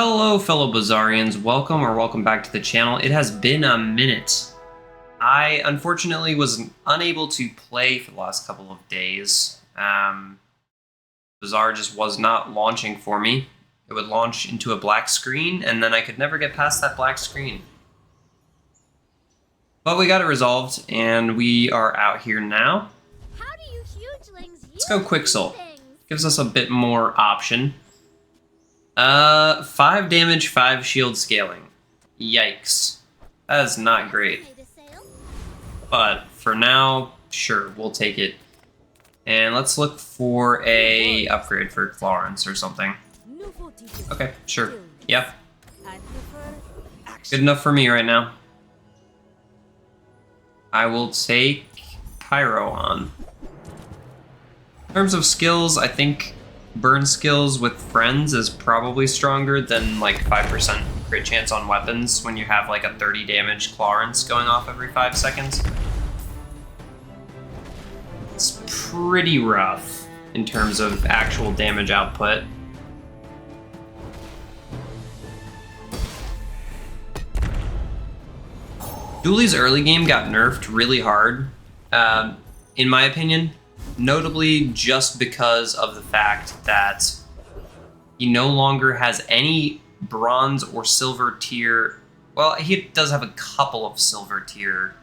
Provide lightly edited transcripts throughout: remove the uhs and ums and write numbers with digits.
Hello, fellow Bazarians. Welcome back to the channel. It has been a minute. I unfortunately was unable to play for the last couple of days. Bazaar just was not launching for me. It would launch into a black screen, and then I could never get past that black screen. But we got it resolved, and we are out here now. How do you hugelings Let's go Quicksole. things? Gives us a bit more option. 5 damage, 5 shield scaling. Yikes. That is not great. But for now, sure, we'll take it. And let's look for a upgrade for Florence or something. Okay, sure. Yeah. Good enough for me right now. I will take Pyro on. In terms of skills, I think burn skills with friends is probably stronger than like 5% crit chance on weapons when you have like a 30 damage Clarence going off every 5 seconds. It's pretty rough in terms of actual damage output. Dooley's early game got nerfed really hard, in my opinion. Notably just because of the fact that he no longer has any bronze or silver tier. Well, he does have a couple of silver tier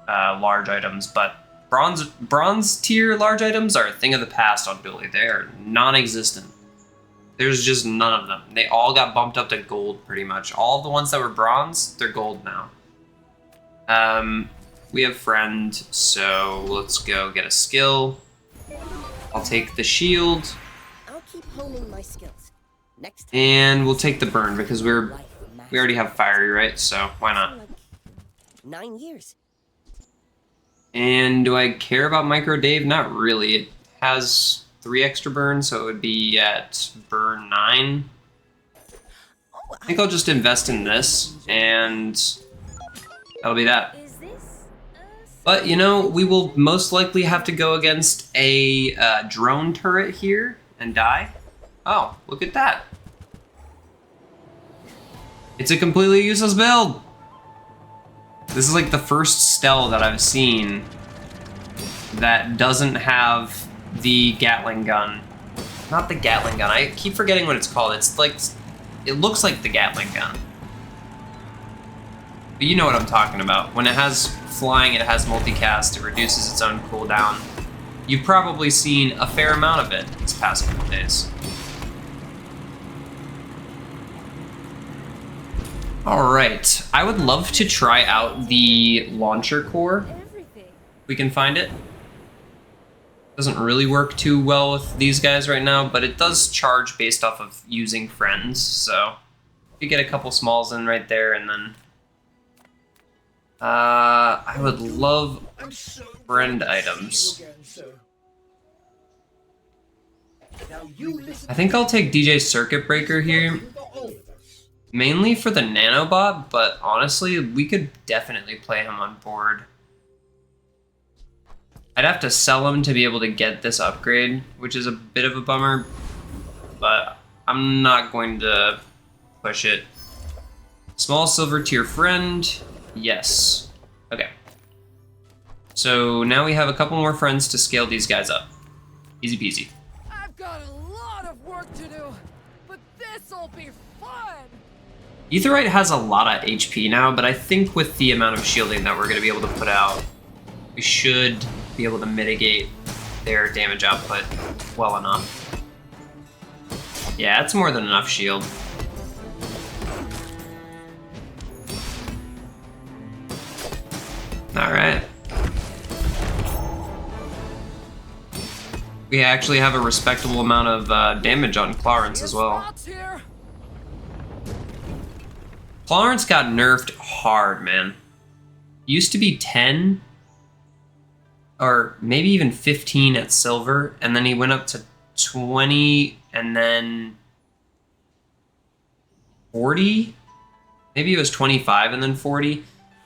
large items, but bronze tier large items are a thing of the past on Dooley. They're non-existent. There's just none of them. They all got bumped up to gold pretty much. All the ones that were bronze, they're gold now. We have friend, so let's go get a skill. I'll take the shield. I'll keep honing my skills. Next time. And we'll take the burn because we already have fiery, right? So why not? 9 years. And do I care about Micro Dave? Not really. It has 3 extra burns, so it would be at burn 9. I think I'll just invest in this, and that'll be that. But, you know, we will most likely have to go against a drone turret here and die. Oh, look at that. It's a completely useless build. This is like the first Stell that I've seen that doesn't have the Gatling gun. Not the Gatling gun. I keep forgetting what it's called. It's like, it looks like the Gatling gun. But you know what I'm talking about. When it has flying, it has multicast, it reduces its own cooldown. You've probably seen a fair amount of it this past couple days. Alright, I would love to try out the launcher core. We can find it. Doesn't really work too well with these guys right now, but it does charge based off of using friends, so if you get a couple smalls in right there and then I would love friend items. I think I'll take DJ Circuit Breaker here, mainly for the nanobot, but honestly, we could definitely play him on board. I'd have to sell him to be able to get this upgrade, which is a bit of a bummer, but I'm not going to push it. Small silver tier friend. Yes. Okay. So now we have a couple more friends to scale these guys up. Easy peasy. I've got a lot of work to do, but this'll be fun. Aetheryte has a lot of HP now, but I think with the amount of shielding that we're going to be able to put out, we should be able to mitigate their damage output well enough. Yeah, it's more than enough shield. Alright. We actually have a respectable amount of damage on Clarence as well. Clarence got nerfed hard, man. Used to be 10, or maybe even 15 at silver, and then he went up to 20, and then 40? Maybe it was 25 and then 40.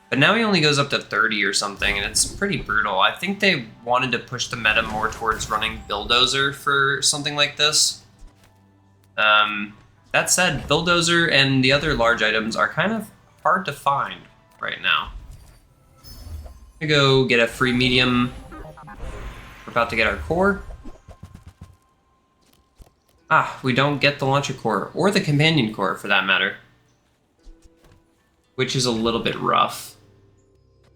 But now he only goes up to 30 or something, and it's pretty brutal. I think they wanted to push the meta more towards running Bulldozer for something like this. That said, Bulldozer and the other large items are kind of hard to find right now. I'm gonna go get a free medium. We're about to get our core. Ah, we don't get the launcher core, or the companion core for that matter. Which is a little bit rough.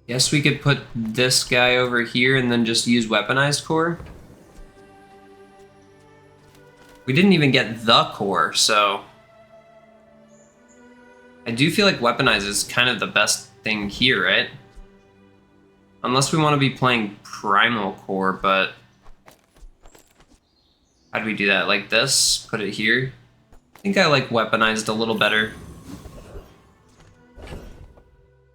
Guess we could put this guy over here and then just use weaponized core. We didn't even get the core, so... I do feel like weaponized is kind of the best thing here, right? Unless we want to be playing primal core, but... How do we do that? Like this? Put it here? I think I like weaponized a little better.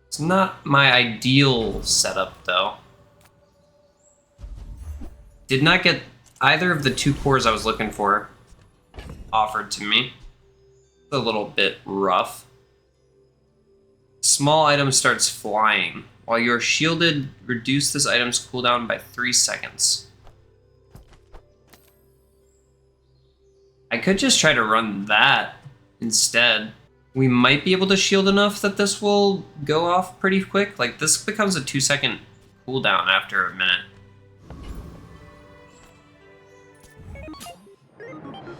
It's not my ideal setup, though. Did not get either of the two cores I was looking for offered to me. It's a little bit rough. Small item starts flying. While you're shielded, reduce this item's cooldown by 3 seconds. I could just try to run that instead. We might be able to shield enough that this will go off pretty quick. Like, this becomes a 2-second cooldown after a minute.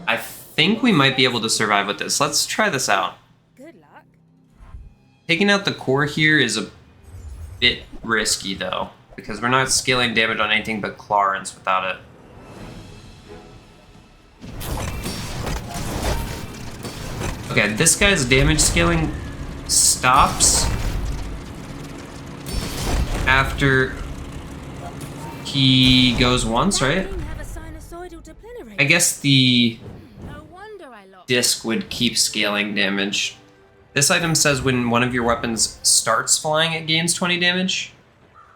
I think we might be able to survive with this. Let's try this out. Good luck. Taking out the core here is a bit risky, though, because we're not scaling damage on anything but Clarence without it. Okay, this guy's damage scaling stops after he goes once, right? I guess the disc would keep scaling damage. This item says when one of your weapons starts flying, it gains 20 damage.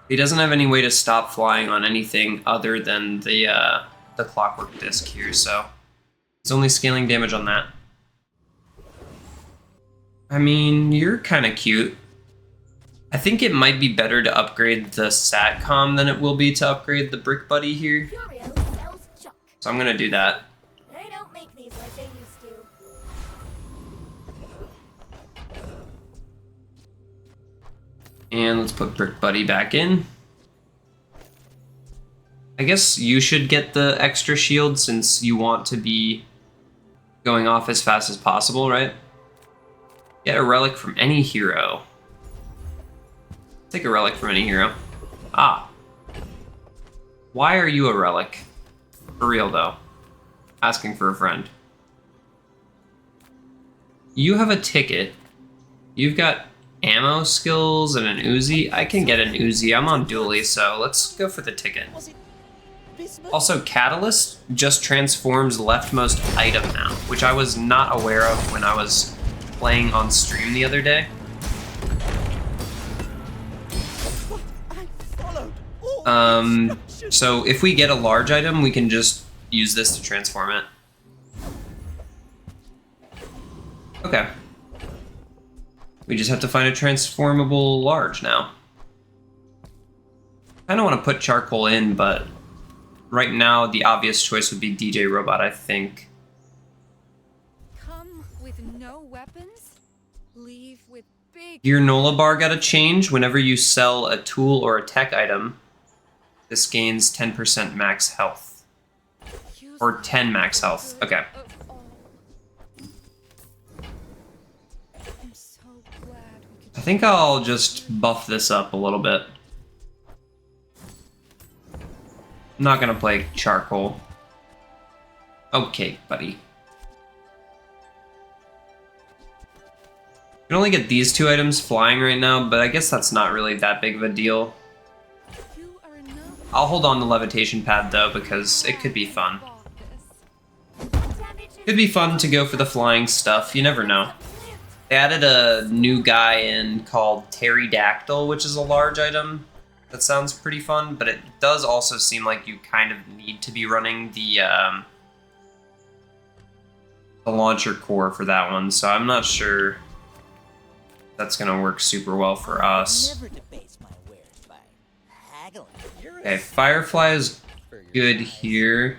He doesn't have any way to stop flying on anything other than the clockwork disc here, so it's only scaling damage on that. I mean, you're kind of cute. I think it might be better to upgrade the SATCOM than it will be to upgrade the Brick Buddy here. So I'm gonna do that. They don't make these like they used to. And let's put Brick Buddy back in. I guess you should get the extra shield since you want to be going off as fast as possible, right? Get a relic from any hero. Take a relic from any hero. Ah. Why are you a relic? For real, though. Asking for a friend. You have a ticket. You've got ammo skills and an Uzi. I can get an Uzi. I'm on dually, so let's go for the ticket. Also, Catalyst just transforms leftmost item now, which I was not aware of when I was playing on stream the other day. So if we get a large item, we can just use this to transform it. Okay. We just have to find a transformable large now. I don't want to put charcoal in, but right now the obvious choice would be DJ Robot, I think. Come with no weapons, leave with big. Your Nola bar got to change. Whenever you sell a tool or a tech item, this gains 10% max health. Or 10 max health. Okay. I'm so glad we could. I think I'll just buff this up a little bit. I'm not gonna play charcoal. Okay, buddy. You can only get these two items flying right now, but I guess that's not really that big of a deal. You are enough. I'll hold on the levitation pad though, because it could be fun. Could be fun to go for the flying stuff, you never know. They added a new guy in called Pterodactyl, which is a large item. That sounds pretty fun, but it does also seem like you kind of need to be running the launcher core for that one, so I'm not sure that's gonna work super well for us. Okay, Firefly is good here,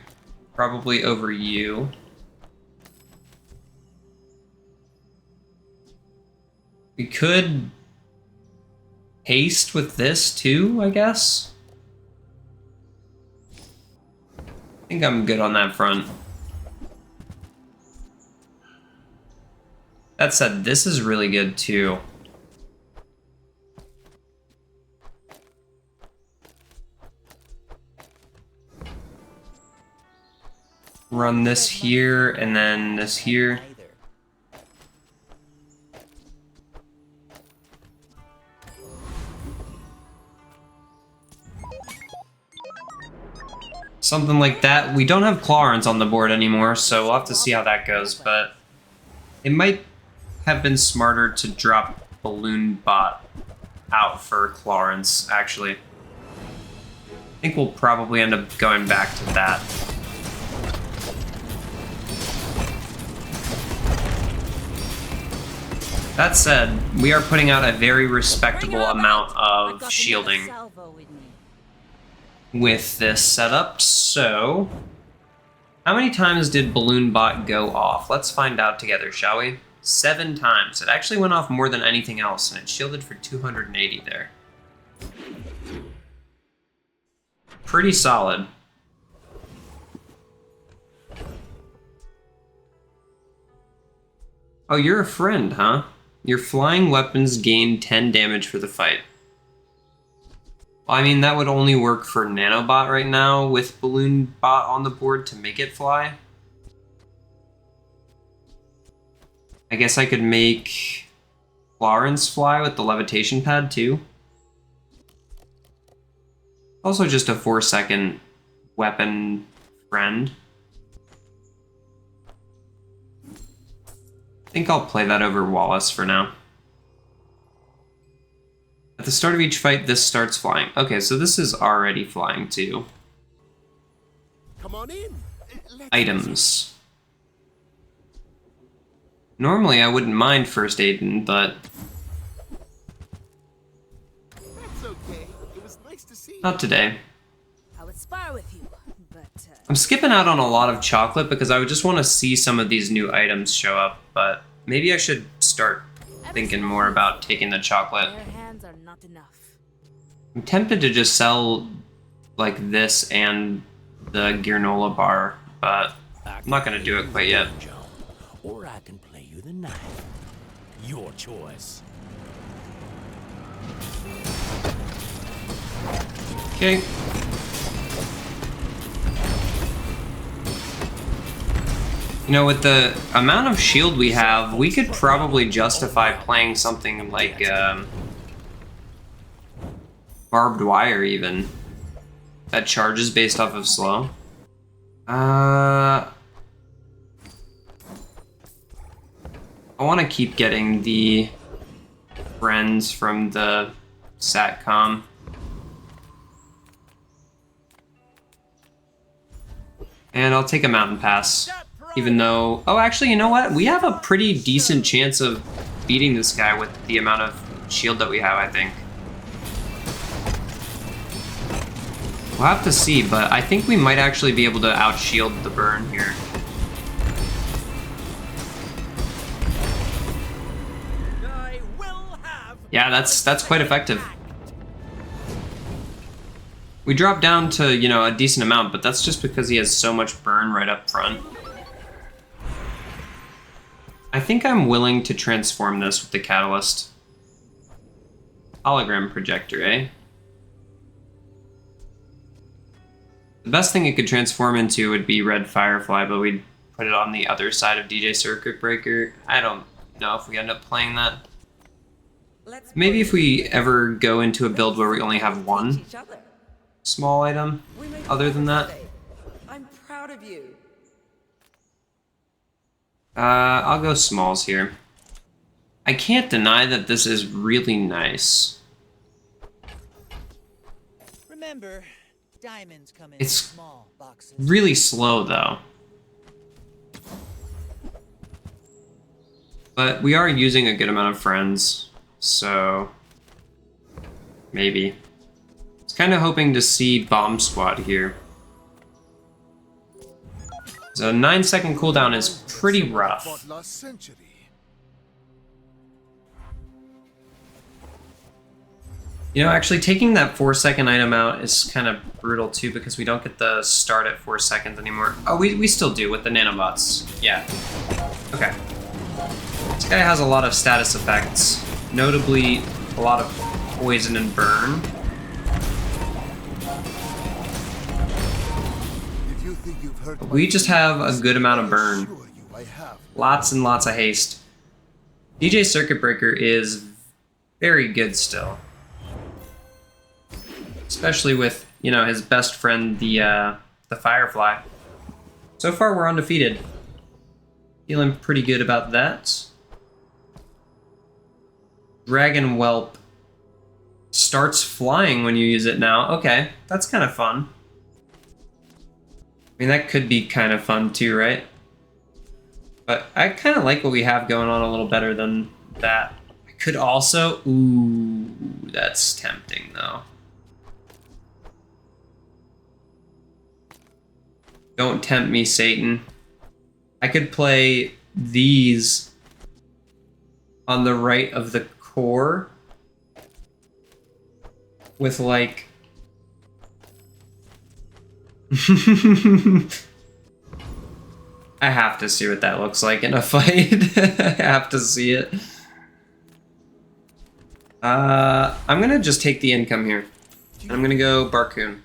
probably over you. We could haste with this too, I guess. I think I'm good on that front. That said, this is really good too. Run this here and then this here. Something like that. We don't have Clarence on the board anymore, so we'll have to see how that goes, but it might have been smarter to drop Balloon Bot out for Clarence, actually. I think we'll probably end up going back to that. That said, we are putting out a very respectable amount of shielding with this setup, so how many times did Balloon Bot go off? Let's find out together, shall we? 7 times. It actually went off more than anything else, and it shielded for 280 there. Pretty solid. Oh, you're a friend, huh? Your flying weapons gain 10 damage for the fight. Well, I mean, that would only work for Nanobot right now with Balloon Bot on the board to make it fly. I guess I could make Clarence fly with the levitation pad too. Also just a 4-second weapon friend. I think I'll play that over Wallace for now. At the start of each fight, this starts flying. Okay, so this is already flying too. Come on in. Items. Normally I wouldn't mind first aiding, but That's okay. It was nice to see you. not today. I would spar with you, but I'm skipping out on a lot of chocolate because I would just want to see some of these new items show up, but maybe I should start thinking more about taking the chocolate. bare hands are not enough. I'm tempted to just sell like this and the granola bar, but I'm not going to do it quite yet. Or I can play you the knife. Your choice. Okay. You know, with the amount of shield we have, we could probably justify playing something like barbed wire even. That charges based off of slow. I want to keep getting the friends from the SATCOM. And I'll take a mountain pass, even though... Oh, actually, you know what? We have a pretty decent chance of beating this guy with the amount of shield that we have, I think. We'll have to see, but I think we might actually be able to outshield the burn here. Yeah, that's quite effective. We dropped down to, you know, a decent amount, but that's just because he has so much burn right up front. I think I'm willing to transform this with the catalyst. Hologram projector, eh? The best thing it could transform into would be Red Firefly, but we'd put it on the other side of DJ Circuit Breaker. I don't know if we end up playing that. Maybe if we ever go into a build where we only have one small item, other than that. I'm proud of you. I'll go smalls here. I can't deny that this is really nice. Remember, diamonds come in It's small boxes. really slow though. But we are using a good amount of friends, so maybe. I was kind of hoping to see Bomb Squad here. So 9-second cooldown is pretty rough. Last century. You know, actually taking that 4-second item out is kind of brutal too because we don't get the start at 4 seconds anymore. Oh, we still do with the nanobots. Yeah. Okay. This guy has a lot of status effects, notably a lot of poison and burn. If you think you've heard We just have a good amount of burn. assure you I have. Lots and lots of haste. DJ Circuit Breaker is very good still. Especially with, you know, his best friend, the Firefly. So far, we're undefeated. Feeling pretty good about that. Dragon Whelp starts flying when you use it now. Okay, that's kind of fun. I mean, that could be kind of fun too, right? But I kind of like what we have going on a little better than that. I could also... Ooh, that's tempting though. Don't tempt me, Satan. I could play these on the right of the core with like... I have to see what that looks like in a fight. I have to see it. I'm gonna just take the income here. I'm gonna go Barcoon.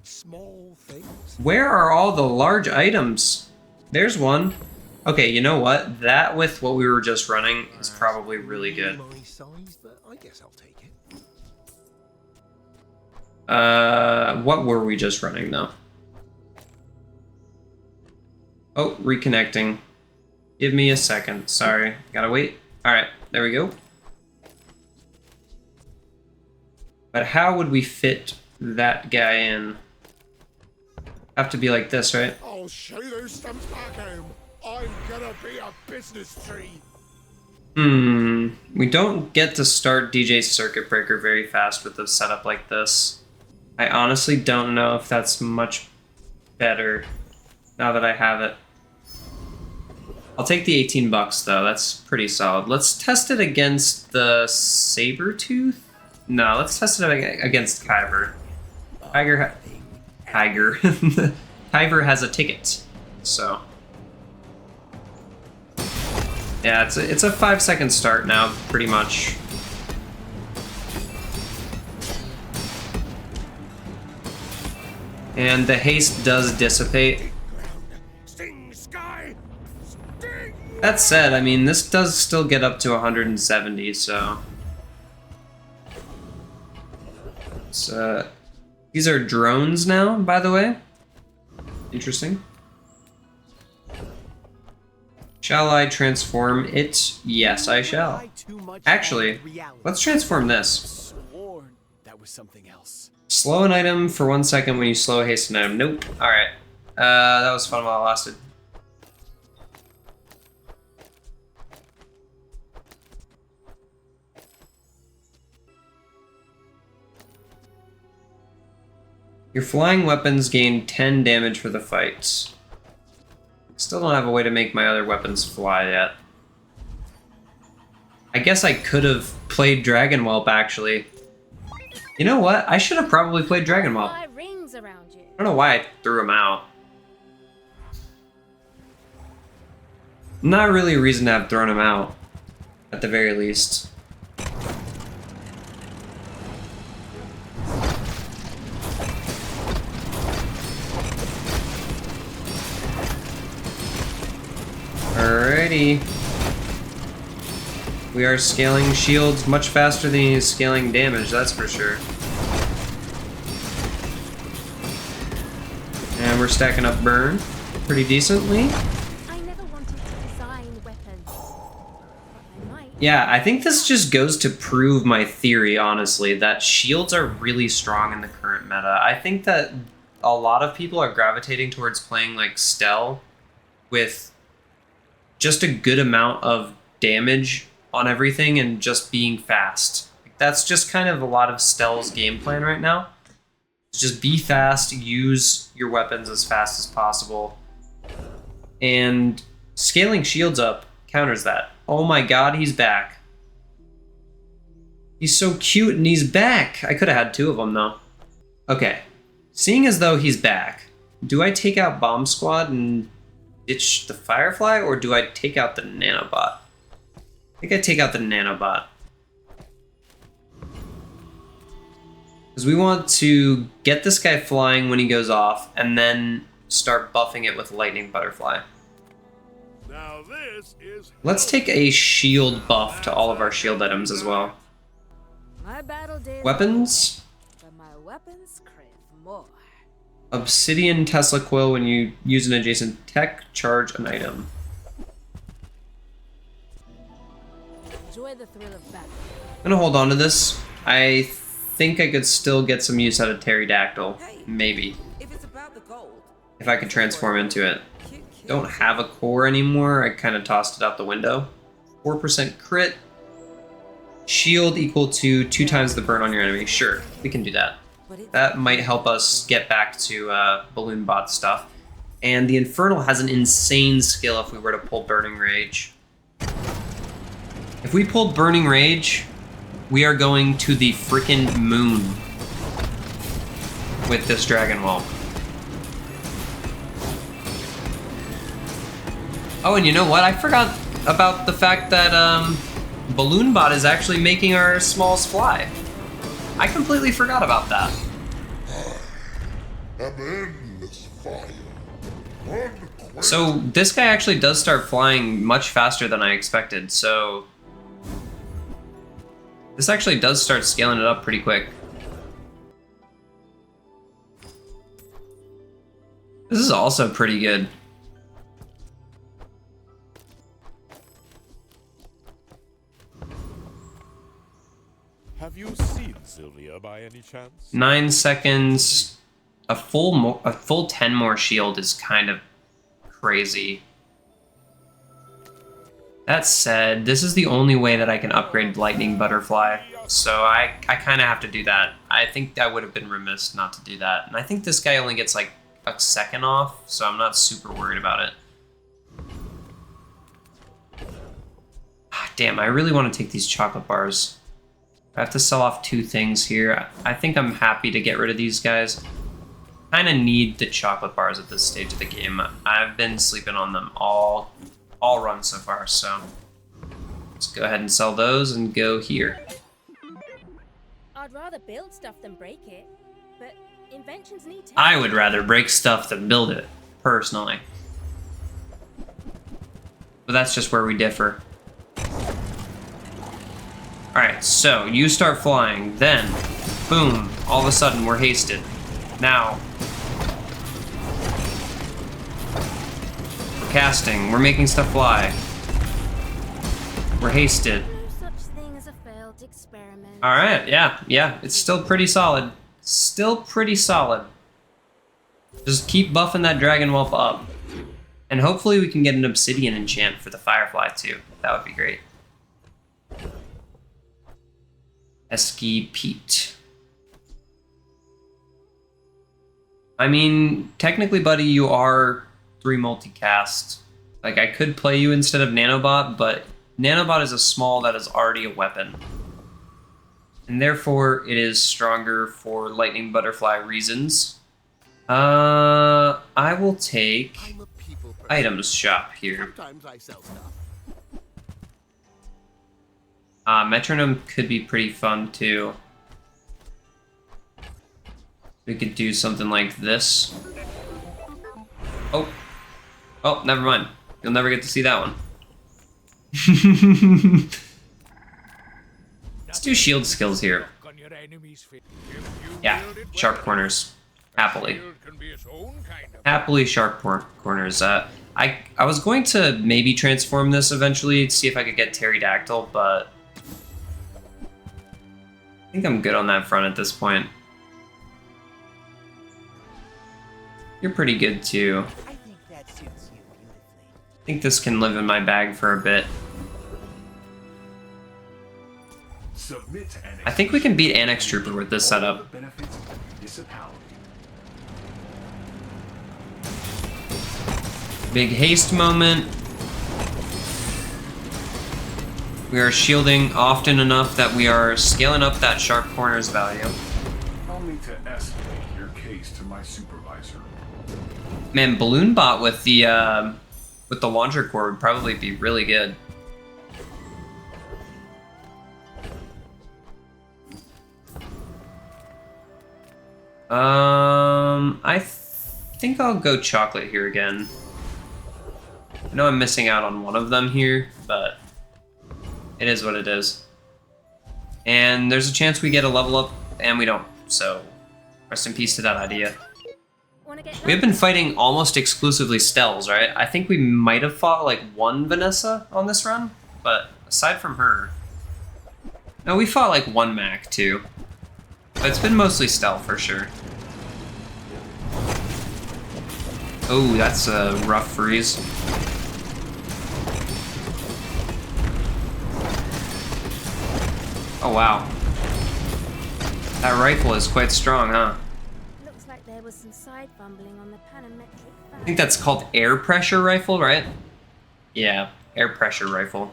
Small things. Where are all the large items? There's one. Okay, you know what? That with what we were just running is probably really good. My size, but I guess I'll take it. What were we just running though? Oh, reconnecting. Give me a second. Sorry. Gotta wait. Alright, there we go. But how would we fit that guy in? Have to be like this, right? I'll show you those stumps back home. I'm gonna be a business tree. We don't get to start DJ Circuit Breaker very fast with a setup like this. I honestly don't know if that's much better now that I have it. I'll take the 18 bucks though, that's pretty solid. Let's test it against the Sabertooth? No, let's test it against Kyber. Kyber has a ticket, so. Yeah, it's a 5-second start now, pretty much. And the haste does dissipate. Sting sky. Sting. That said, I mean, this does still get up to 170, so. These are drones now, by the way. Interesting. Shall I transform it? Yes, I shall. Actually, let's transform this. Sworn that was something else. Slow an item for 1 second when you slow haste an item. Nope. Alright. That was fun while it lasted. Your flying weapons gain 10 damage for the fights. Still don't have a way to make my other weapons fly yet. I guess I could have played Dragon Whelp, actually. You know what? I should have probably played Dragon Whelp. I Rings around you. don't know why I threw him out. Not really a reason to have thrown him out, at the very least. Alrighty. We are scaling shields much faster than he is scaling damage, that's for sure. And we're stacking up burn pretty decently. I never wanted to design weapons, but I might. Yeah, I think this just goes to prove my theory, honestly, that shields are really strong in the current meta. I think that a lot of people are gravitating towards playing like Stell with just a good amount of damage on everything and just being fast. That's just kind of a lot of Stell's game plan right now. Just be fast, use your weapons as fast as possible. And scaling shields up counters that. Oh my god, he's back. He's so cute and he's back. I could have had 2 of them though. Okay. Seeing as though he's back, do I take out Bomb Squad and ditch the Firefly, or do I take out the Nanobot? I think I take out the Nanobot. Because we want to get this guy flying when he goes off, and then start buffing it with Lightning Butterfly. Now this is Let's take a shield buff to all of our shield items as well. My battle days Weapons. but my weapons crave more. Obsidian Tesla Coil when you use an adjacent tech, charge an item. Enjoy the thrill of battle. I'm gonna hold on to this. I think I could still get some use out of Pterodactyl. Maybe. If it's about the gold. If I could transform into it. Cute, cute. Don't have a core anymore. I kind of tossed it out the window. 4% crit. Shield equal to 2 times the burn on your enemy. Sure, we can do that. That might help us get back to Balloon Bot stuff. And the Infernal has an insane skill if we were to pull Burning Rage. If we pulled Burning Rage, we are going to the frickin' moon with this Dragon Whelp. Oh, and you know what? I forgot about the fact that Balloon Bot is actually making our smalls fly. I completely forgot about that. an endless fire. Unquenchable. So this guy actually does start flying much faster than I expected, so this actually does start scaling it up pretty quick. This is also pretty good. Have you seen Sylvia by any chance? 9 seconds. A full 10 more shield is kind of crazy. That said, this is the only way that I can upgrade Lightning Butterfly, so I kind of have to do that. I think I would have been remiss not to do that. And I think this guy only gets like a second off, so I'm not super worried about it. Damn, I really want to take these chocolate bars. I have to sell off 2 things here. I think I'm happy to get rid of these guys. Kind of need the chocolate bars at this stage of the game. I've been sleeping on them all run so far, so let's go ahead and sell those and go here. I'd rather build stuff than break it, but inventions need testing. I would rather break stuff than build it, personally. But that's just where we differ. Alright, so you start flying, then, boom, all of a sudden we're hasted. Now, we're casting, we're making stuff fly. We're hasted. No such thing as a failed experiment. Alright, yeah, it's still pretty solid. Still pretty solid. Just keep buffing that Dragon Whelp up. And hopefully we can get an Obsidian enchant for the Firefly too. That would be great. Esky Pete. I mean, technically, buddy, you are 3 multicast. Like, I could play you instead of Nanobot, but Nanobot is a small that is already a weapon. And therefore, it is stronger for Lightning Butterfly reasons. I will take I'm a people person. items shop here. Sometimes I sell stuff. Metronome could be pretty fun too. We could do something like this. Oh, never mind. You'll never get to see that one. Let's do shield skills here. Yeah, sharp corners. Happily. Happily sharp corners. I was going to maybe transform this eventually to see if I could get Pterodactyl, but I think I'm good on that front at this point. You're pretty good too. I think that suits you beautifully. I think this can live in my bag for a bit. I think we can beat Annex Trooper with this setup. Big haste moment. We are shielding often enough that we are scaling up that sharp corners value. I'll need to escalate your case to my supervisor. Man, Balloon Bot with the launcher core would probably be really good. I think I'll go chocolate here again. I know I'm missing out on one of them here, but it is what it is. And there's a chance we get a level up, and we don't. So, rest in peace to that idea. We have been fighting almost exclusively Stells, right? I think we might have fought like one Vanessa on this run, but aside from her... No, we fought like one Mac too. But it's been mostly Stell for sure. Oh, that's a rough freeze. Oh wow. That rifle is quite strong, huh? Looks like there was some side fumbling on the panometric I think that's called air pressure rifle, right? Yeah, air pressure rifle.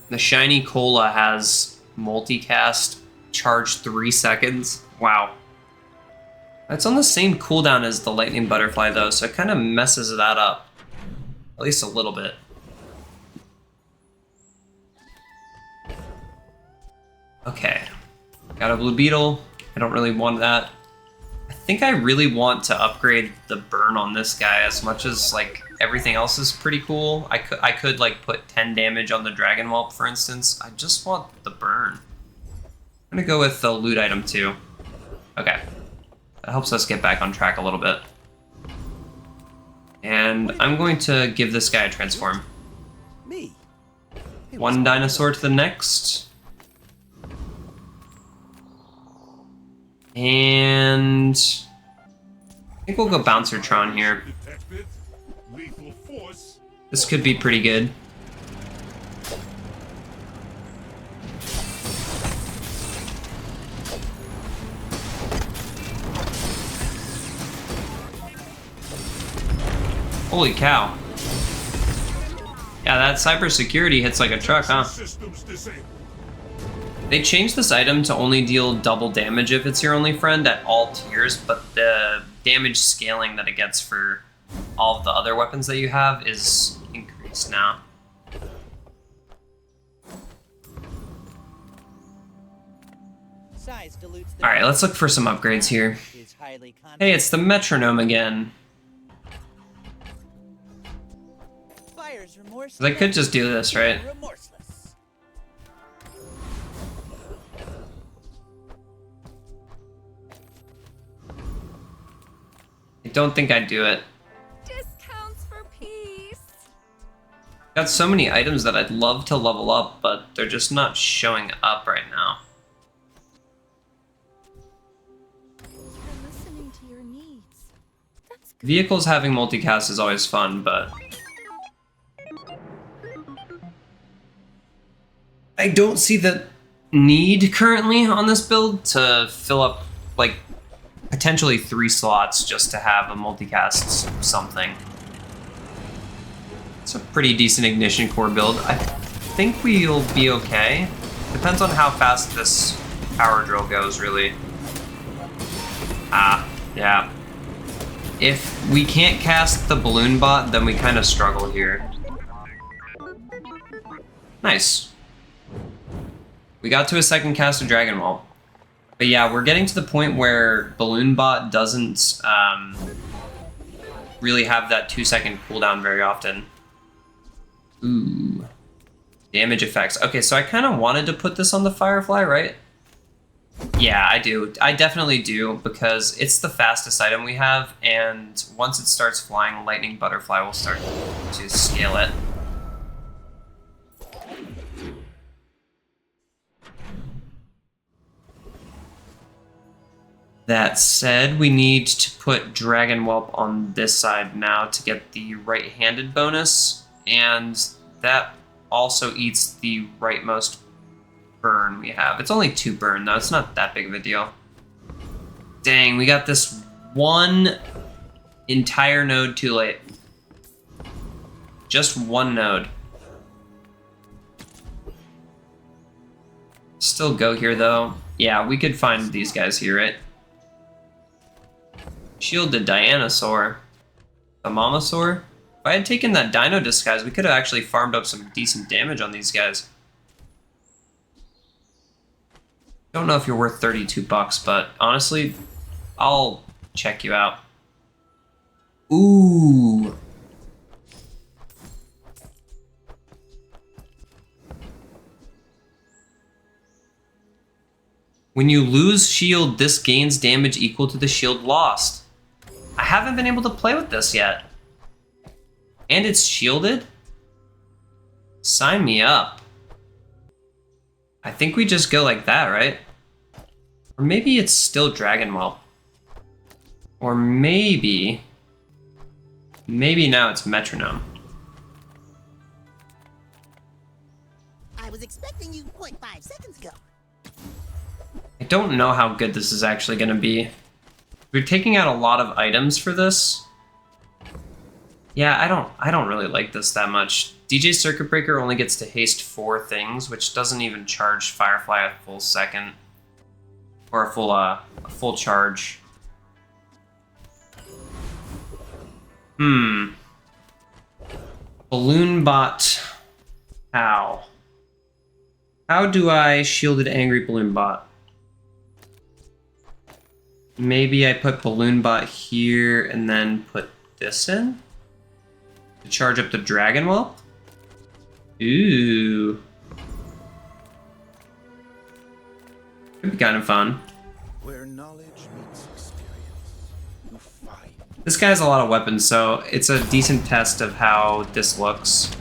The shiny cola has multicast, charge 3 seconds. Wow. It's on the same cooldown as the lightning butterfly though, so it kind of messes that up. At least a little bit. Okay. Got a blue beetle. I don't really want that. I think I really want to upgrade the burn on this guy as much as like everything else is pretty cool. I could like put 10 damage on the dragon whelp for instance. I just want the burn. I'm gonna go with the loot item too. Okay. That helps us get back on track a little bit. And I'm going to give this guy a transform. Me. Hey, One dinosaur to the next. And I think we'll go Bouncertron here. Detected. Lethal force. This could be pretty good. Holy cow. Yeah, that cybersecurity hits like a truck, huh? Systems disabled. They changed this item to only deal double damage if it's your only friend at all tiers, but the damage scaling that it gets for all of the other weapons that you have is increased now. Size dilutes the Alright, let's look for some upgrades here. is highly Hey, it's the metronome again. Fire's remorse. I could just do this, right? Remorseless. I don't think I'd do it. Discounts for peace. Got so many items that I'd love to level up, but they're just not showing up right now. They're listening to your needs. That's good. Vehicles having multicast is always fun, but I don't see the need currently on this build to fill up like potentially 3 slots just to have a multicast something. It's a pretty decent ignition core build. I think we'll be okay. Depends on how fast this power drill goes, really. Ah, yeah. If we can't cast the balloon bot, then we kind of struggle here. Nice. We got to a second cast of Dragon Wall. But yeah, we're getting to the point where balloon bot doesn't really have that 2-second cooldown very often. Ooh. Damage effects. Okay, so I kind of wanted to put this on the Firefly, right? Yeah, I do. I definitely do, because it's the fastest item we have, and once it starts flying, Lightning Butterfly will start to scale it. That said, we need to put Dragon Whelp on this side now to get the right-handed bonus, and that also eats the rightmost burn we have. It's only 2 burn though, it's not that big of a deal. Dang, we got this one entire node too late. Just one node. Still go here though. Yeah, we could find these guys here, right? Shielded Dianosaur. The Mamasaur. If I had taken that Dino Disguise, we could have actually farmed up some decent damage on these guys. Don't know if you're worth 32 bucks, but honestly, I'll check you out. Ooh. When you lose shield, this gains damage equal to the shield lost. I haven't been able to play with this yet. And it's shielded? Sign me up. I think we just go like that, right? Or maybe it's still Dragon Whelp. Or maybe now it's Metronome. I was expecting you 0.5 seconds ago. I don't know how good this is actually going to be. We're taking out a lot of items for this. Yeah, I don't really like this that much. DJ Circuit Breaker only gets to haste 4 things, which doesn't even charge Firefly a full second. Or a full charge. Balloon Bot. How? How do I shielded Angry Balloon Bot? Maybe I put Balloon Bot here and then put this in? To charge up the Dragon Whelp? Ooh. Could be kind of fun. Where knowledge meets experience, you find. This guy has a lot of weapons, so it's a decent test of how this looks.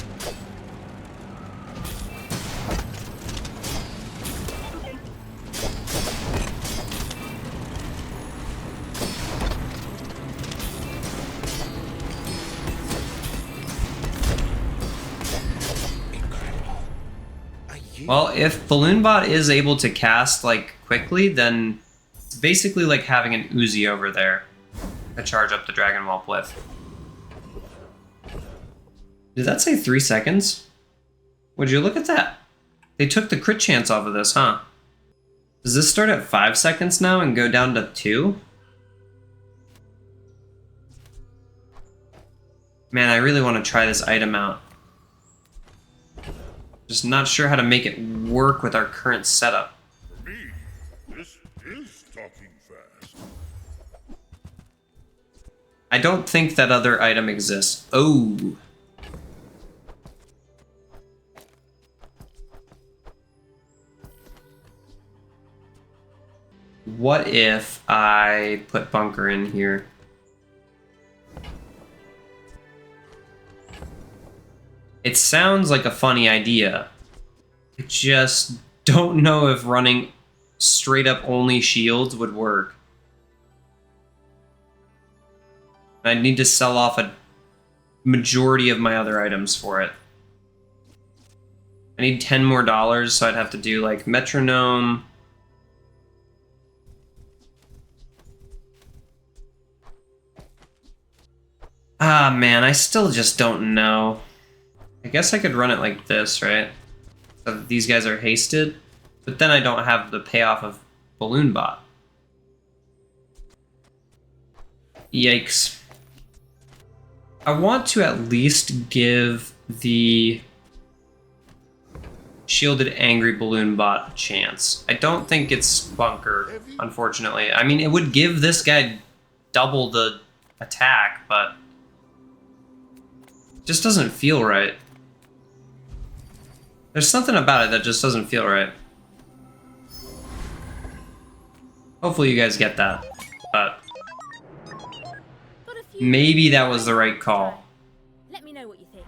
Well, if Balloon Bot is able to cast, like, quickly, then it's basically like having an Uzi over there to charge up the Dragon Whelp with. Did that say 3 seconds? Would you look at that? They took the crit chance off of this, huh? Does this start at 5 seconds now and go down to 2? Man, I really want to try this item out. Just not sure how to make it work with our current setup. For me, this is talking fast. I don't think that other item exists. Oh. What if I put Bunker in here? It sounds like a funny idea. I just don't know if running straight up only shields would work. I'd need to sell off a majority of my other items for it. I need $10 more, so I'd have to do like Metronome. Ah, man, I still just don't know. I guess I could run it like this, right? So these guys are hasted, but then I don't have the payoff of Balloon Bot. Yikes. I want to at least give the shielded Angry Balloon Bot a chance. I don't think it's Bunker, unfortunately. I mean, it would give this guy double the attack, but it just doesn't feel right. There's something about it that just doesn't feel right. Hopefully you guys get that, but maybe that was the right call. Let me know what you think.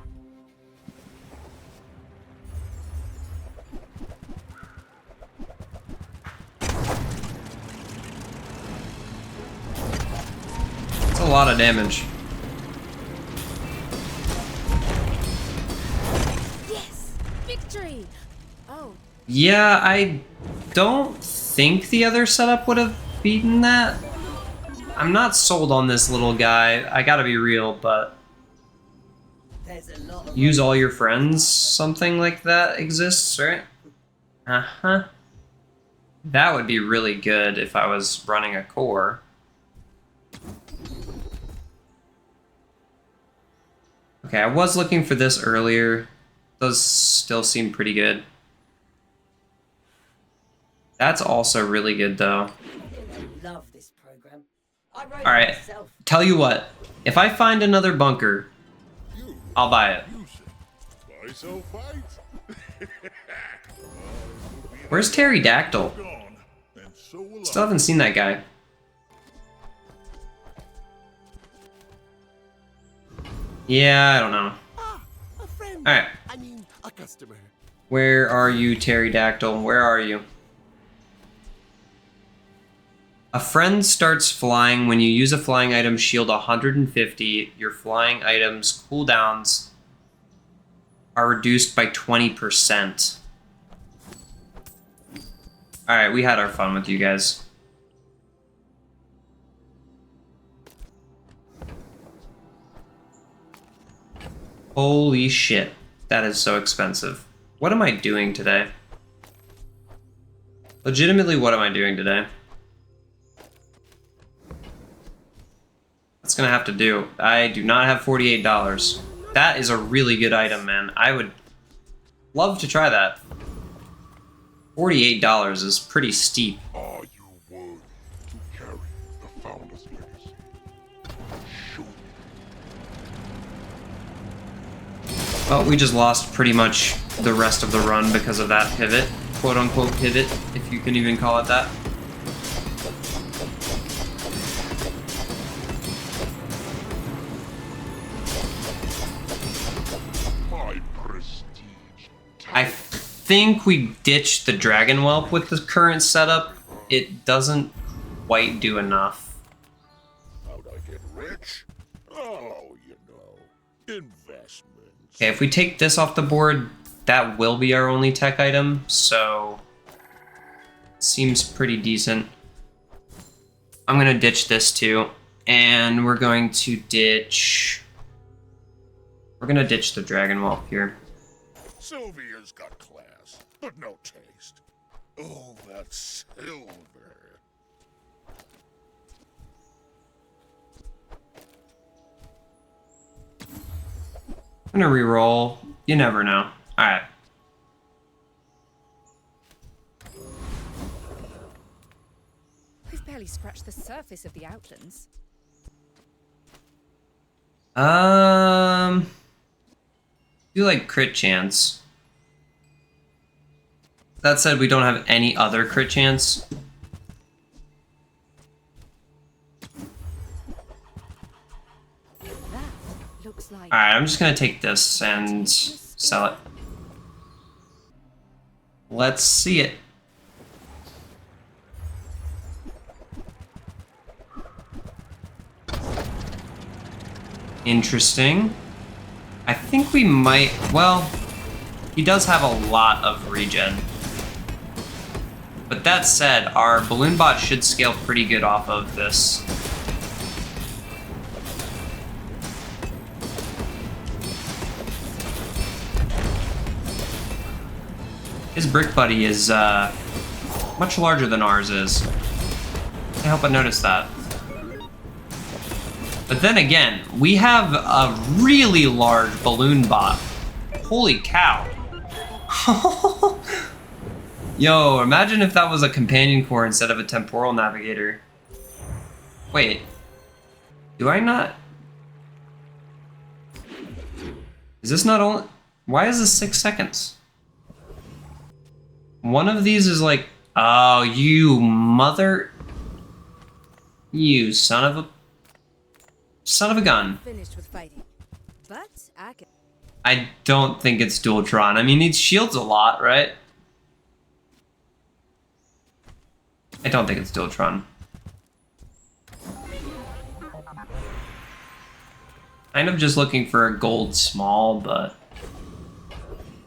It's a lot of damage. Victory! Oh. Yeah, I don't think the other setup would have beaten that. I'm not sold on this little guy. I gotta be real, but There's a lot of use all your friends, something like that exists, right? Uh-huh. That would be really good if I was running a core. Okay, I was looking for this earlier. Those still seem pretty good. That's also really good, though. I love this program. I wrote it Alright, myself. tell you what. If I find another bunker, You, I'll buy it. you said, buy so fight. Where's Pterodactyl? Gone, and so will Still haven't seen that guy. Yeah, I don't know. Ah, a friend. Alright, I mean, a customer. where are you, Pterodactyl? Where are you? A friend starts flying when you use a flying item shield 150. Your flying item's cooldowns are reduced by 20%. Alright, we had our fun with you guys. Holy shit. That is so expensive. What am I doing today? Legitimately, what am I doing today? That's gonna have to do. I do not have $48. That is a really good item, man. I would love to try that. $48 is pretty steep. Are you worthy to carry the Founder's legacy? Show me. Well, we just lost pretty much the rest of the run because of that pivot. Quote unquote pivot, if you can even call it that. My prestige. I think we ditched the Dragon Whelp with the current setup. It doesn't quite do enough. How'd I get rich? Oh, you know, investments. Okay, if we take this off the board, that will be our only tech item, so seems pretty decent. I'm gonna ditch this too, and we're going to ditch. We're gonna ditch the Dragon Whelp here. Sylvia's got class, but no taste. Oh, that silver. I'm gonna re-roll. You never know. All right. We've barely scratched the surface of the Outlands. Do like crit chance. That said, we don't have any other crit chance. That looks like... Alright, I'm just gonna take this and sell it. Let's see it. Interesting. I think we might, well, he does have a lot of regen. But that said, our balloon bot should scale pretty good off of this. His brick buddy is much larger than ours is. Can't help but notice that. But then again, we have a really large balloon bot. Holy cow. Yo, imagine if that was a companion core instead of a temporal navigator. Wait. Do I not? Is this not only... Why is this 6 seconds? One of these is like... Oh, you mother... You son of a... Son of a gun. Finished with fighting. But I can... I don't think it's Dualtron. I mean, it shields a lot, right? I don't think it's Dualtron. Kind of just looking for a gold small, but...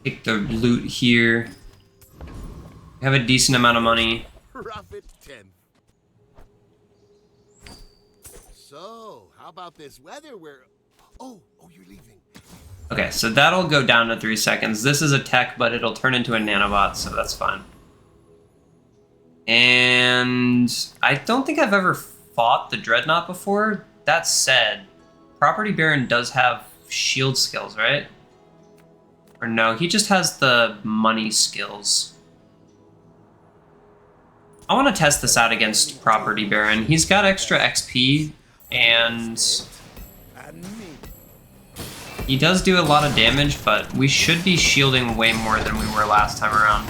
Take the loot here. We have a decent amount of money. Profit 10. So, how about this weather where... Oh, you're leaving. Okay, so that'll go down to 3 seconds. This is a tech, but it'll turn into a nanobot, so that's fine. And I don't think I've ever fought the Dreadnought before. That said, Property Baron does have shield skills, right? Or no, he just has the money skills. I want to test this out against Property Baron. He's got extra XP, and he does do a lot of damage, but we should be shielding way more than we were last time around.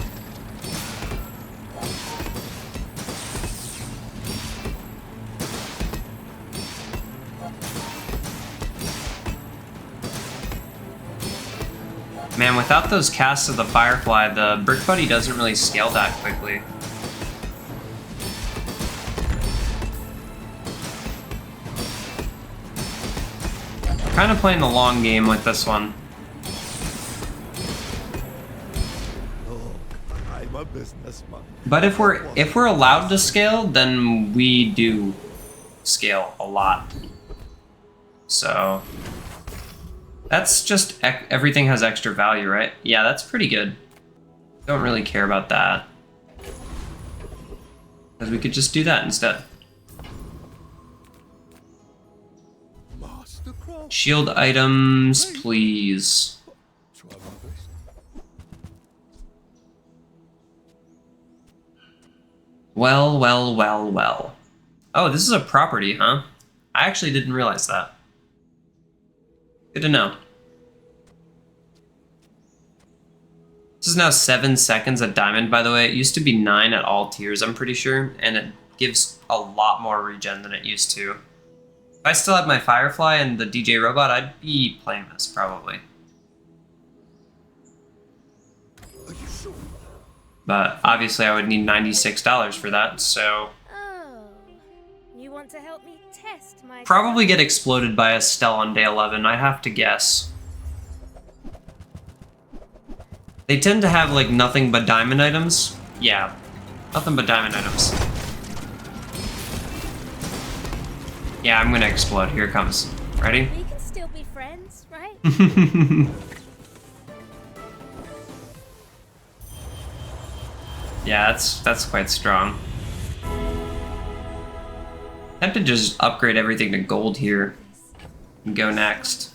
Man, without those casts of the Firefly, the Brick Buddy doesn't really scale that quickly. Kind of playing the long game with this one. I'm a businessman. But if we're allowed to scale, then we do scale a lot. So that's just everything has extra value, right? Yeah, that's pretty good. Don't really care about that, because we could just do that instead. Shield items, please. Well, well, well, well. Oh, this is a property, huh? I actually didn't realize that. Good to know. This is now 7 seconds at Diamond, by the way. It used to be 9 at all tiers, I'm pretty sure, and it gives a lot more regen than it used to. If I still had my Firefly and the DJ Robot, I'd be playing this, probably. But obviously I would need $96 for that, so... Oh, you want to help me test my... Probably get exploded by a Stell on day 11, I have to guess. They tend to have, like, nothing but diamond items. Yeah, nothing but diamond items. Yeah, I'm gonna explode. Here it comes. Ready? We can still be friends, right? Yeah, that's quite strong. Tempted to just upgrade everything to gold here and go next.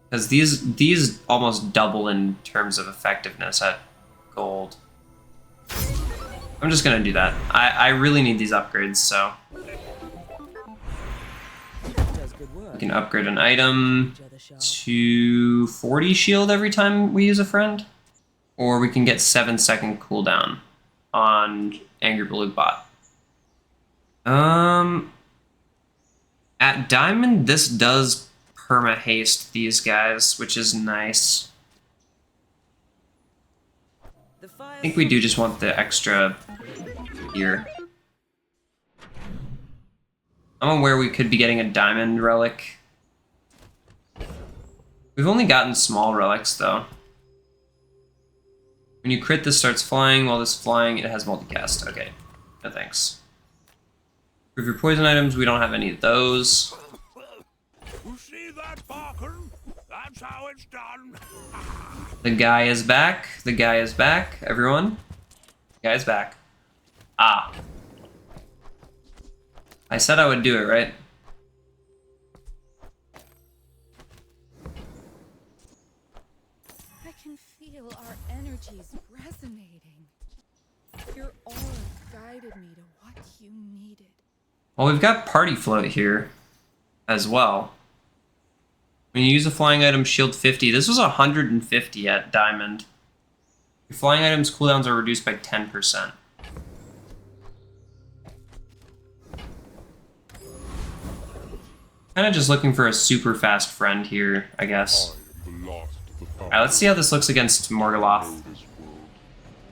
Because these almost double in terms of effectiveness at gold. I'm just gonna do that. I really need these upgrades, so. We can upgrade an item to 40 shield every time we use a friend. Or we can get 7-second cooldown on Angry Balloon Bot. At Diamond, this does perma haste these guys, which is nice. I think we do just want the extra here. I'm aware we could be getting a diamond relic. We've only gotten small relics though. When you crit, this starts flying. While this is flying, it has multicast. Okay, no thanks. Improve your poison items, we don't have any of those. You see that, Barker? That's how it's done. The guy is back. The guy is back, everyone. The guy is back. Ah. I said I would do it, right? I can feel our energies resonating. Your aura guided me to what you needed. Well, we've got Party Float here as well. When you use a flying item, shield 50. This was 150 at Diamond. Your flying items cooldowns are reduced by 10%. Kind of just looking for a super fast friend here, I guess. Alright, let's see how this looks against Morgoloth.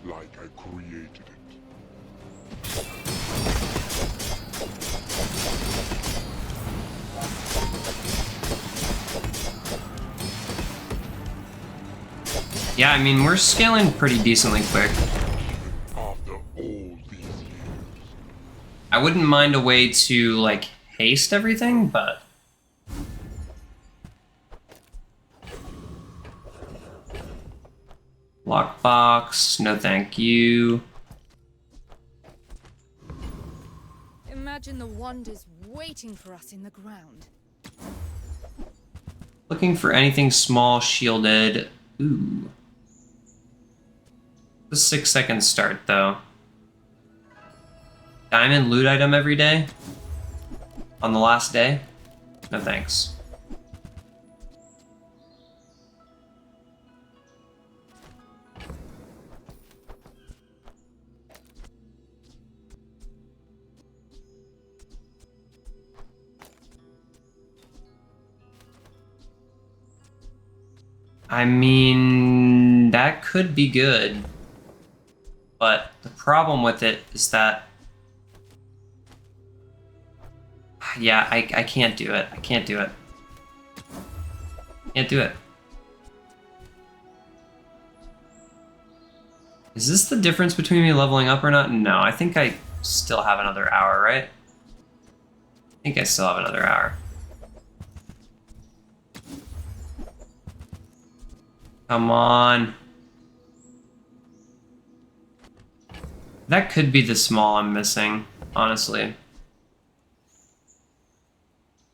Like I created it. Yeah, I mean, we're scaling pretty decently quick. After all these years. I wouldn't mind a way to, like, haste everything, but... Lockbox, no thank you. imagine the wonders waiting for us in the ground. Looking for anything small, shielded. Ooh. The 6-second start, though. Diamond loot item every day? On the last day? No thanks. I mean, that could be good. But the problem with it is that... Yeah, I can't do it. I can't do it. Can't do it. Is this the difference between me leveling up or not? No, I think I still have another hour, right? I think I still have another hour. Come on. That could be the small I'm missing, honestly.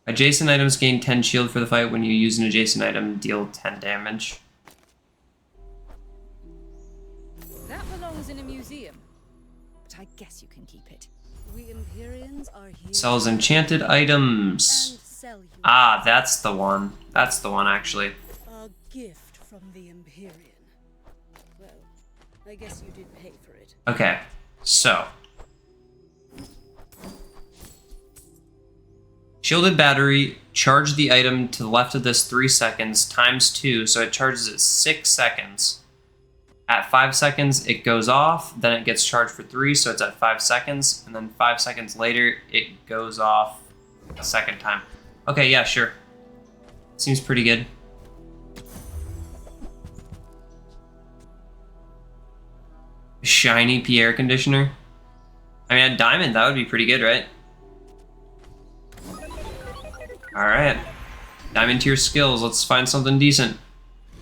Adjacent items gain 10 shield for the fight. When you use an adjacent item, deal 10 damage. That belongs in a museum, but I guess you can keep it. We Empyreans are here. Sells enchanted items. And sell you Ah, that's the one. That's the one, actually. a gift from the Empyrean. Well, I guess you did pay for it. Okay, so. Shielded battery, charge the item to the left of this 3 seconds times 2, so it charges it 6 seconds. At 5 seconds, it goes off, then it gets charged for 3, so it's at 5 seconds, and then 5 seconds later, it goes off a second time. Okay, yeah, sure. Seems pretty good. Shiny P air conditioner. I mean, a diamond, that would be pretty good, right? Alright. Diamond tier skills, let's find something decent.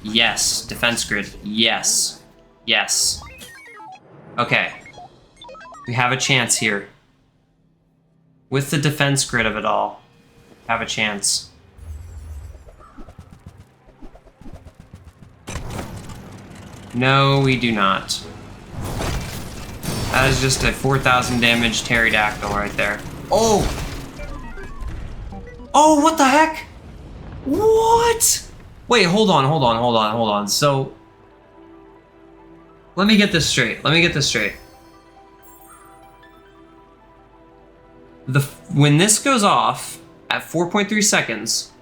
Yes, defense grid. Yes. Yes. Okay. We have a chance here. With the defense grid of it all, have a chance. No, we do not. That is just a 4,000 damage pterodactyl right there. Oh! Oh, what the heck? What? Wait, hold on. So, let me get this straight. When this goes off at 4.3 seconds.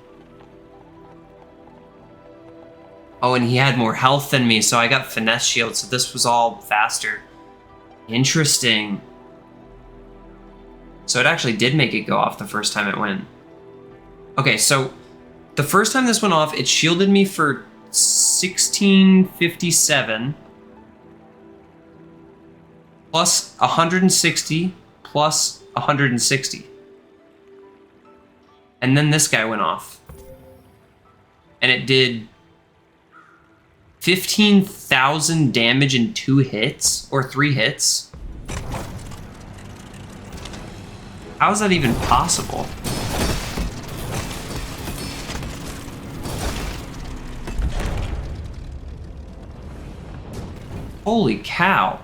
Oh, and he had more health than me, so I got finesse shield, so this was all faster. Interesting. So it actually did make it go off the first time it went. Okay, so the first time this went off, it shielded me for 1657 plus 160 plus 160. And then this guy went off. And it did 15,000 damage in 2 hits, or 3 hits. How is that even possible? Holy cow.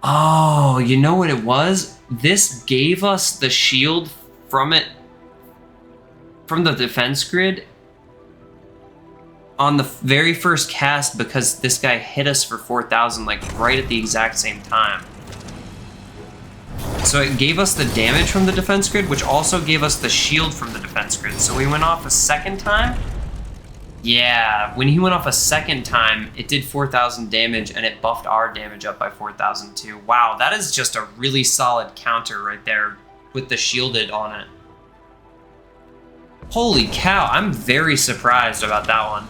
Oh, you know what it was? This gave us the shield from it, from the defense grid on the very first cast, because this guy hit us for 4,000 like right at the exact same time. So it gave us the damage from the defense grid, which also gave us the shield from the defense grid. So we went off a second time. Yeah, when he went off a second time, it did 4,000 damage, and it buffed our damage up by 4,000 too. Wow, that is just a really solid counter right there with the shielded on it. Holy cow, I'm very surprised about that one.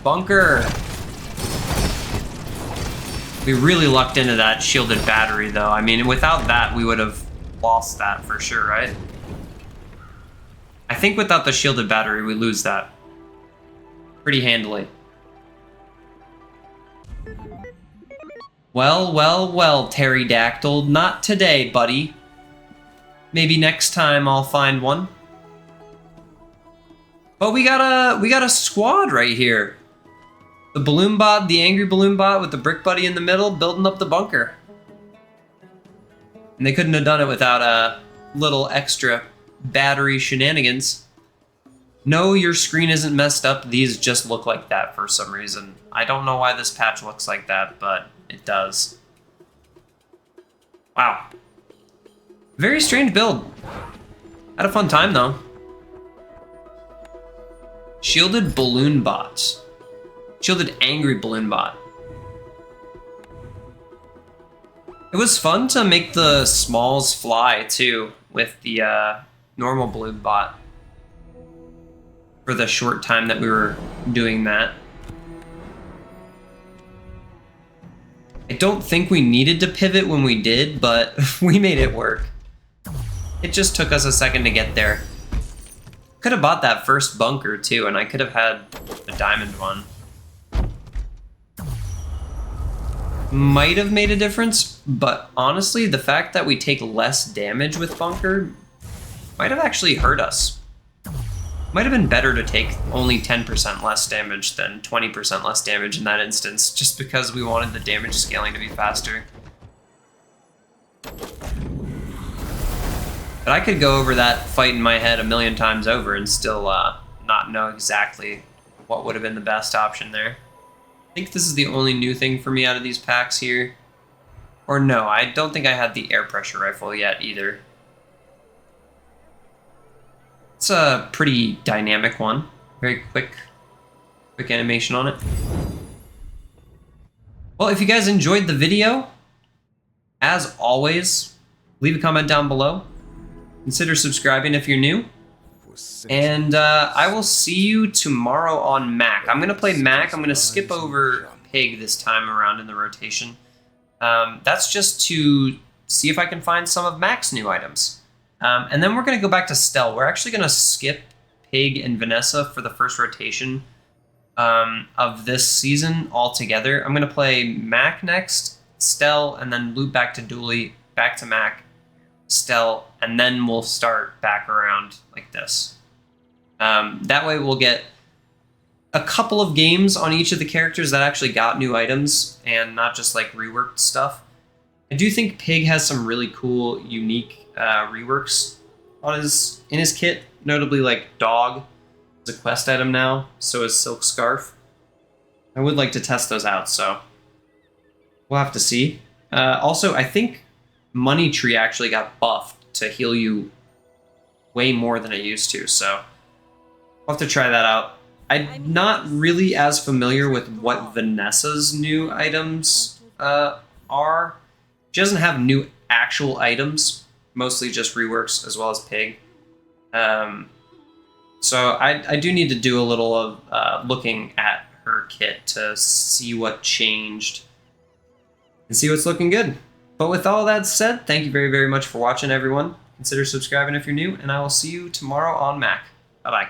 Bunker! We really lucked into that shielded battery, though. I mean, without that, we would have lost that for sure, right? I think without the shielded battery, we lose that pretty handily. Well, well, well, pterodactyl. Not today, buddy. Maybe next time I'll find one. But we got a squad right here. The balloon bot, the angry balloon bot with the brick buddy in the middle, building up the bunker. And they couldn't have done it without a little extra battery shenanigans. No, your screen isn't messed up. These just look like that for some reason. I don't know why this patch looks like that, but it does. Wow. Very strange build. Had a fun time, though. Shielded balloon bots. Shielded angry balloon bot. It was fun to make the smalls fly, too, with the normal balloon bot. For the short time that we were doing that. I don't think we needed to pivot when we did, but we made it work. It just took us a second to get there. Could have bought that first bunker too, and I could have had a diamond one. Might have made a difference, but honestly, the fact that we take less damage with bunker might have actually hurt us. Might have been better to take only 10% less damage than 20% less damage in that instance, just because we wanted the damage scaling to be faster. But I could go over that fight in my head a million times over and still not know exactly what would have been the best option there. I think this is the only new thing for me out of these packs here. Or no, I don't think I had the air pressure rifle yet either. It's a pretty dynamic one. Very quick animation on it. Well, if you guys enjoyed the video, as always, leave a comment down below. Consider subscribing if you're new. And I will see you tomorrow on Mac. I'm going to play Mac. I'm going to skip over Pig this time around in the rotation. That's just to see if I can find some of Mac's new items. And then we're going to go back to Stell. We're actually going to skip Pig and Vanessa for the first rotation of this season altogether. I'm going to play Mac next, Stell, and then loop back to Dooley, back to Mac, Stell, and then we'll start back around like this. That way we'll get a couple of games on each of the characters that actually got new items and not just like reworked stuff. I do think Pig has some really cool, unique reworks on in his kit, notably like Dog is a quest item now, so is Silk Scarf. I would like to test those out, so we'll have to see. Also, I think Money Tree actually got buffed to heal you way more than it used to, so I'll have to try that out. I'm not really as familiar with what Vanessa's new items are. She doesn't have new actual items, mostly just reworks as well as Pig. So I do need to do a little of looking at her kit to see what changed and see what's looking good. But with all that said, thank you very, very much for watching, everyone. Consider subscribing if you're new, and I will see you tomorrow on Mac. Bye-bye.